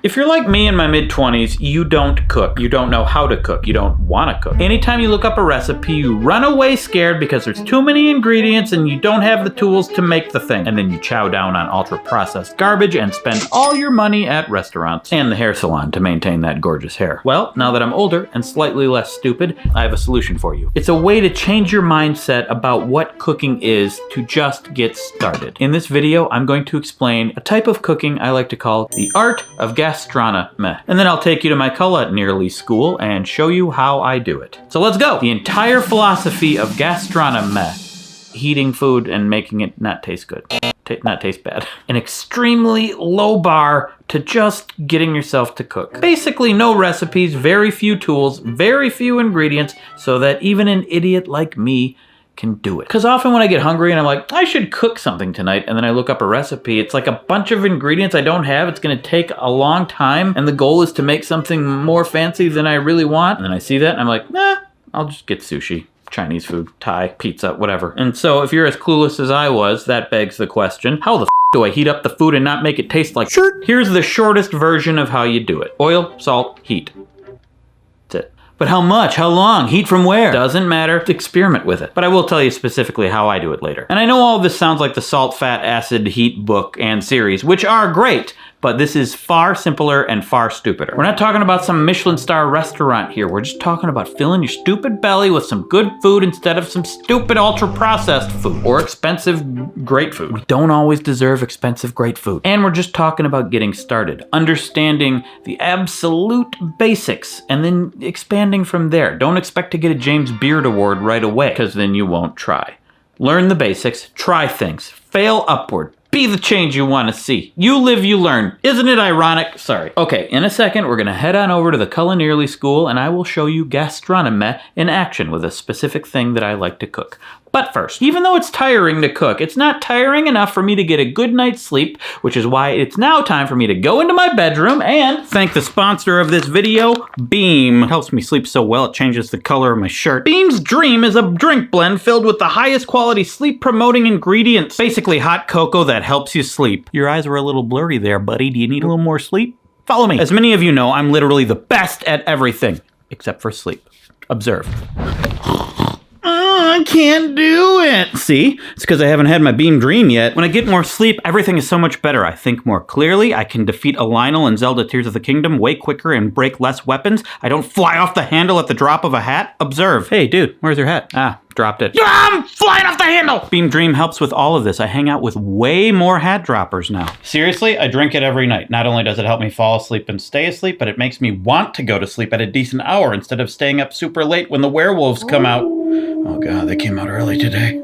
If you're like me in my mid-20s, you don't cook. You don't know how to cook. You don't want to cook. Anytime you look up a recipe, you run away scared because there's too many ingredients and you don't have the tools to make the thing. And then you chow down on ultra-processed garbage and spend all your money at restaurants and the hair salon to maintain that gorgeous hair. Well, now that I'm older and slightly less stupid, I have a solution for you. It's a way to change your mindset about what cooking is to just get started. In this video, I'm going to explain a type of cooking I like to call the Art of Gastronomeh. And then I'll take you to my Culinearly School and show you how I do it. So let's go! The entire philosophy of gastronomeh, heating food and making it not taste good. Not taste bad. An extremely low bar to just getting yourself to cook. Basically no recipes, very few tools, very few ingredients, so that even an idiot like me can do it. Because often when I get hungry and I'm like, I should cook something tonight, and then I look up a recipe, it's like a bunch of ingredients I don't have, it's gonna take a long time, and the goal is to make something more fancy than I really want, and then I see that and I'm like, nah, I'll just get sushi. Chinese food, Thai, pizza, whatever. And so if you're as clueless as I was, that begs the question, how the f do I heat up the food and not make it taste like shirt? Here's the shortest version of how you do it. Oil, salt, heat. That's it. But how much? How long? Heat from where? Doesn't matter. Experiment with it. But I will tell you specifically how I do it later. And I know all of this sounds like the Salt, Fat, Acid, Heat book and series, which are great, but this is far simpler and far stupider. We're not talking about some Michelin star restaurant here. We're just talking about filling your stupid belly with some good food instead of some stupid ultra-processed food or expensive great food. We don't always deserve expensive great food. And we're just talking about getting started, understanding the absolute basics, and then expanding from there. Don't expect to get a James Beard Award right away, because then you won't try. Learn the basics, try things, fail upward. Be the change you want to see. You live, you learn. Isn't it ironic? Sorry. Okay, in a second, we're going to head on over to the Culinearly School and I will show you gastronomeh in action with a specific thing that I like to cook. But first, even though it's tiring to cook, it's not tiring enough for me to get a good night's sleep, which is why it's now time for me to go into my bedroom and thank the sponsor of this video, Beam. It helps me sleep so well, it changes the color of my shirt. Beam's Dream is a drink blend filled with the highest quality sleep-promoting ingredients. Basically hot cocoa that helps you sleep. Your eyes were a little blurry there, buddy. Do you need a little more sleep? Follow me. As many of you know, I'm literally the best at everything, except for sleep. Observe. I can't do it. See? It's because I haven't had my Beam Dream yet. When I get more sleep, everything is so much better. I think more clearly. I can defeat a Lionel in Zelda Tears of the Kingdom way quicker and break less weapons. I don't fly off the handle at the drop of a hat. Observe. Hey, dude, where's your hat? Ah, dropped it. I'm flying off the handle! Beam Dream helps with all of this. I hang out with way more hat droppers now. Seriously, I drink it every night. Not only does it help me fall asleep and stay asleep, but it makes me want to go to sleep at a decent hour instead of staying up super late when the werewolves come out. Oh god, they came out early today.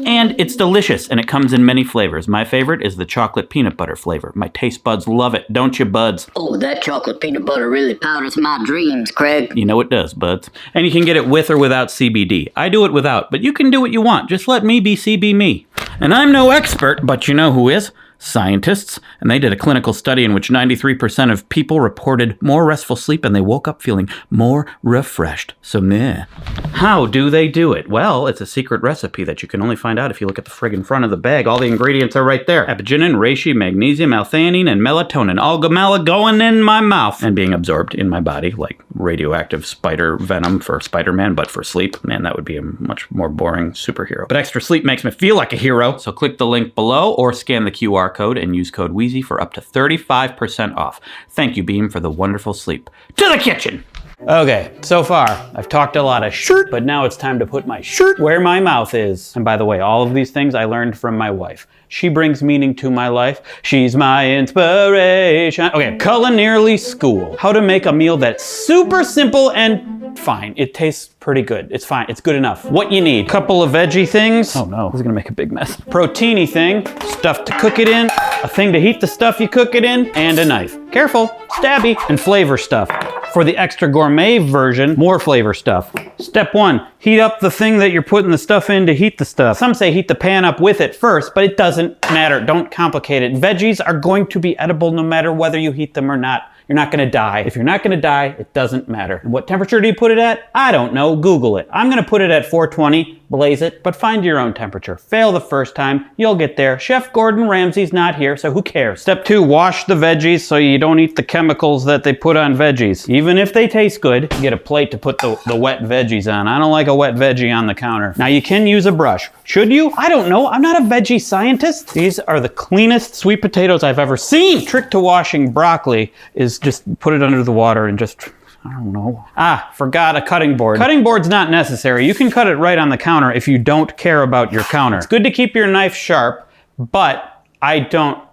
And it's delicious, and it comes in many flavors. My favorite is the chocolate peanut butter flavor. My taste buds love it, don't you, buds? Oh, that chocolate peanut butter really powders my dreams, Craig. You know it does, buds. And you can get it with or without CBD. I do it without, but you can do what you want. Just let me be CB me. And I'm no expert, but you know who is? Scientists, and they did a clinical study in which 93% of people reported more restful sleep and they woke up feeling more refreshed. So meh. How do they do it? Well, it's a secret recipe that you can only find out if you look at the friggin' front of the bag. All the ingredients are right there. Apigenin, reishi, magnesium, L-theanine, and melatonin, all gamala going in my mouth and being absorbed in my body like radioactive spider venom for Spider-Man, but for sleep. Man, that would be a much more boring superhero. But extra sleep makes me feel like a hero. So click the link below or scan the QR code and use code Wheezy for up to 35% off. Thank you, Beam, for the wonderful sleep. To the kitchen! Okay, so far, I've talked a lot of shirt, but now it's time to put my shirt where my mouth is. And by the way, all of these things I learned from my wife. She brings meaning to my life. She's my inspiration. Okay, Culinearly School. How to make a meal that's super simple and fine. It tastes pretty good. It's fine. It's good enough. What you need. Couple of veggie things. Oh no, this is gonna make a big mess. Proteiny thing. Stuff to cook it in. A thing to heat the stuff you cook it in. And a knife. Careful. Stabby. And flavor stuff. For the extra gourmet version, more flavor stuff. Step 1, Heat up the thing that you're putting the stuff in to heat the stuff. Some say heat the pan up with it first, but it doesn't matter. Don't complicate it. Veggies are going to be edible no matter whether you heat them or not. You're not gonna die. If you're not gonna die, it doesn't matter. What temperature do you put it at? I don't know, Google it. I'm gonna put it at 420, blaze it, but find your own temperature. Fail the first time, you'll get there. Chef Gordon Ramsay's not here, so who cares? Step 2, wash the veggies so you don't eat the chemicals that they put on veggies. Even if they taste good, you get a plate to put the wet veggies on. I don't like a wet veggie on the counter. Now you can use a brush. Should you? I don't know, I'm not a veggie scientist. These are the cleanest sweet potatoes I've ever seen. Trick to washing broccoli is just put it under the water and just, I don't know. Forgot a cutting board. Cutting board's not necessary. You can cut it right on the counter if you don't care about your counter. It's good to keep your knife sharp, but I don't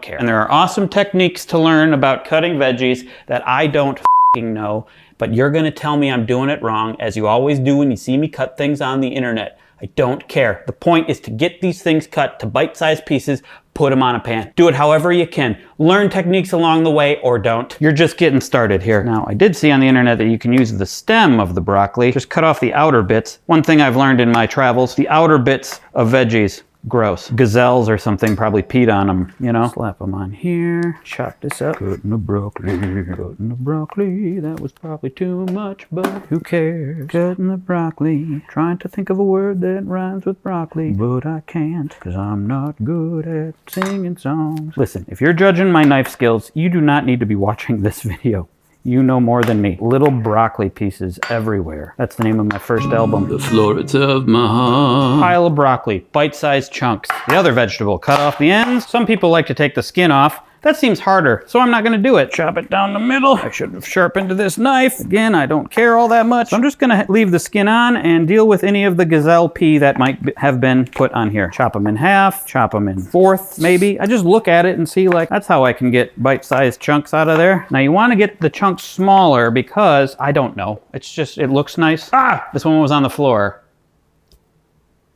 care. And there are awesome techniques to learn about cutting veggies that I don't know, but you're gonna tell me I'm doing it wrong, as you always do when you see me cut things on the internet. I don't care. The point is to get these things cut to bite-sized pieces, put them on a pan. Do it however you can. Learn techniques along the way or don't. You're just getting started here. Now, I did see on the internet that you can use the stem of the broccoli. Just cut off the outer bits. One thing I've learned in my travels, the outer bits of veggies, gross. Gazelles or something probably peed on them, you know? Slap them on here. Chop this up. Cutting the broccoli. Cutting the broccoli. That was probably too much, but who cares? Cutting the broccoli. Trying to think of a word that rhymes with broccoli, but I can't, because I'm not good at singing songs. Listen, if you're judging my knife skills, you do not need to be watching this video. You know more than me. Little broccoli pieces everywhere. That's the name of my first album. The florets of my heart. Pile of broccoli, bite-sized chunks. The other vegetable, cut off the ends. Some people like to take the skin off. That seems harder, so I'm not gonna do it. Chop it down the middle. I should have sharpened this knife. Again, I don't care all that much. So I'm just gonna leave the skin on and deal with any of the gazelle pea that might have been put on here. Chop them in half, chop them in fourths, maybe. I just look at it and see, like, that's how I can get bite-sized chunks out of there. Now you wanna get the chunks smaller because, I don't know, it's just, it looks nice. This one was on the floor.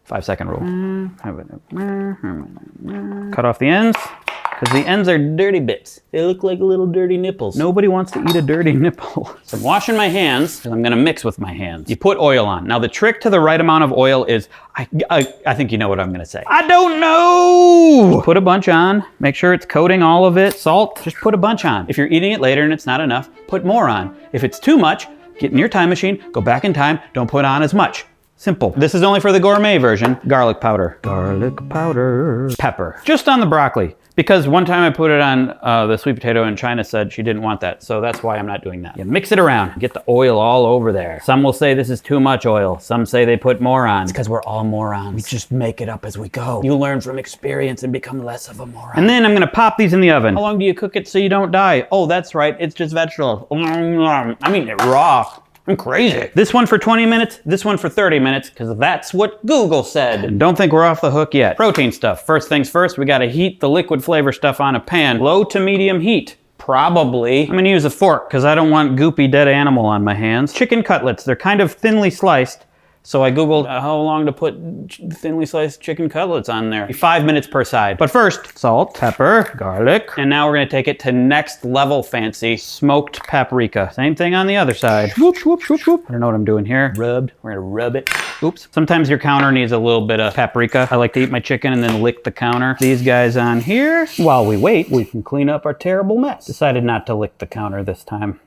5-second rule. Cut off the ends. Because the ends are dirty bits. They look like little dirty nipples. Nobody wants to eat a dirty nipple. So I'm washing my hands, because I'm gonna mix with my hands. You put oil on. Now the trick to the right amount of oil is, I think you know what I'm gonna say. I don't know! Put a bunch on, make sure it's coating all of it. Salt, just put a bunch on. If you're eating it later and it's not enough, put more on. If it's too much, get in your time machine, go back in time, don't put on as much. Simple. This is only for the gourmet version. Garlic powder. Garlic powder. Pepper. Just on the broccoli. Because one time I put it on the sweet potato and China said she didn't want that. So that's why I'm not doing that. You mix it around. Get the oil all over there. Some will say this is too much oil. Some say they put more on. It's because we're all morons. We just make it up as we go. You learn from experience and become less of a moron. And then I'm gonna pop these in the oven. How long do you cook it so you don't die? Oh, that's right. It's just vegetables. I mean it raw. I'm crazy. This one for 20 minutes, this one for 30 minutes, because that's what Google said. And don't think we're off the hook yet. Protein stuff. First things first, we gotta heat the liquid flavor stuff on a pan. Low to medium heat. Probably. I'm gonna use a fork, because I don't want goopy dead animal on my hands. Chicken cutlets, they're kind of thinly sliced. So I Googled how long to put thinly sliced chicken cutlets on there. 5 minutes per side. But first, salt, pepper, garlic, and now we're gonna take it to next level fancy, smoked paprika. Same thing on the other side. Whoop, whoop, whoop, whoop. I don't know what I'm doing here. Rubbed, we're gonna rub it. Oops. Sometimes your counter needs a little bit of paprika. I like to eat my chicken and then lick the counter. These guys on here. While we wait, we can clean up our terrible mess. Decided not to lick the counter this time.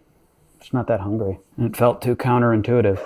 Just not that hungry. And it felt too counterintuitive.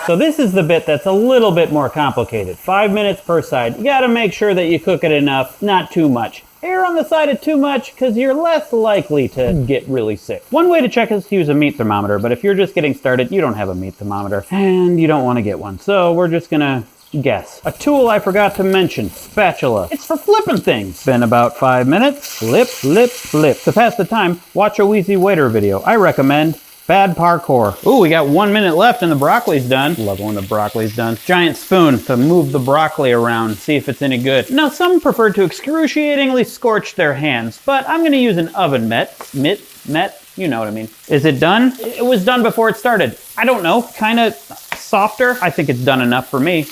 So this is the bit that's a little bit more complicated. 5 minutes per side. You gotta make sure that you cook it enough, not too much. Err on the side of too much, because you're less likely to get really sick. One way to check is to use a meat thermometer, but if you're just getting started, you don't have a meat thermometer, and you don't want to get one. So we're just gonna guess. A tool I forgot to mention, spatula. It's for flipping things. Been about 5 minutes. Flip, flip, flip. To pass the time, watch a WheezyWaiter video. I recommend Bad Parkour. Ooh, we got 1 minute left and the broccoli's done. Love when the broccoli's done. Giant spoon to move the broccoli around, see if it's any good. Now, some prefer to excruciatingly scorch their hands, but I'm gonna use an oven mitt, you know what I mean. Is it done? It was done before it started. I don't know, kinda softer. I think it's done enough for me.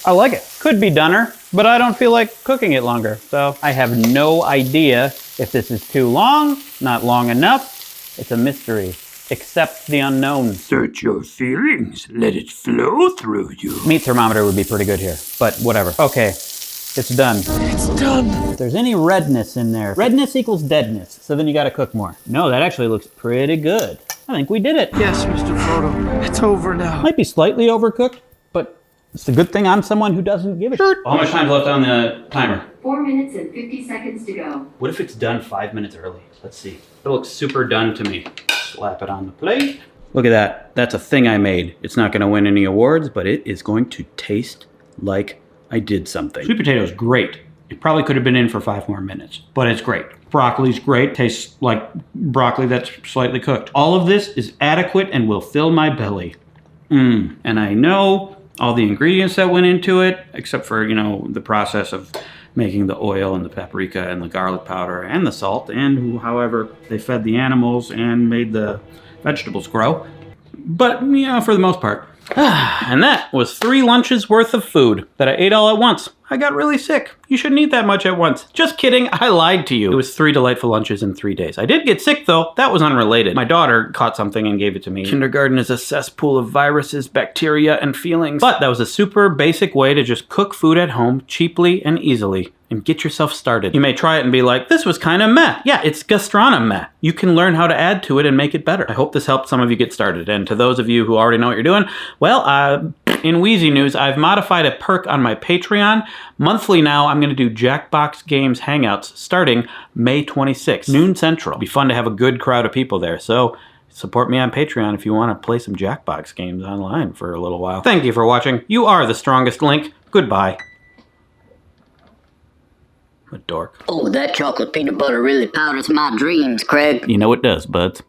I like it. Could be doner, but I don't feel like cooking it longer. So I have no idea if this is too long, not long enough. It's a mystery. Accept the unknown. Search your feelings. Let it flow through you. Meat thermometer would be pretty good here, but whatever. Okay, it's done. It's done. If there's any redness in there, redness equals deadness, so then you gotta cook more. No, that actually looks pretty good. I think we did it. Yes, Mr. Frodo. It's over now. Might be slightly overcooked, but it's a good thing I'm someone who doesn't give a shit. How much time's left on the timer? 4 minutes and 50 seconds to go. What if it's done 5 minutes early? Let's see. It looks super done to me. Slap it on the plate. Look at that. That's a thing I made. It's not gonna win any awards, but it is going to taste like I did something. Sweet potato is great. It probably could have been in for 5 more minutes, but it's great. Broccoli's great. Tastes like broccoli that's slightly cooked. All of this is adequate and will fill my belly. And I know all the ingredients that went into it, except for, you know, the process of making the oil and the paprika and the garlic powder and the salt, and however they fed the animals and made the vegetables grow. But, you know, for the most part. And that was 3 lunches worth of food that I ate all at once. I got really sick. You shouldn't eat that much at once. Just kidding, I lied to you. It was 3 delightful lunches in 3 days. I did get sick though, that was unrelated. My daughter caught something and gave it to me. Kindergarten is a cesspool of viruses, bacteria, and feelings. But that was a super basic way to just cook food at home cheaply and easily. And get yourself started. You may try it and be like, this was kind of meh. Yeah, it's Gastronomeh. You can learn how to add to it and make it better. I hope this helped some of you get started. And to those of you who already know what you're doing, well, in Wheezy news, I've modified a perk on my Patreon. Monthly now, I'm going to do Jackbox Games Hangouts starting May 26th, noon central. It'll be fun to have a good crowd of people there. So support me on Patreon if you want to play some Jackbox games online for a little while. Thank you for watching. You are the strongest link. Goodbye. A dork. Oh, that chocolate peanut butter really powders my dreams, Craig. You know it does, buds.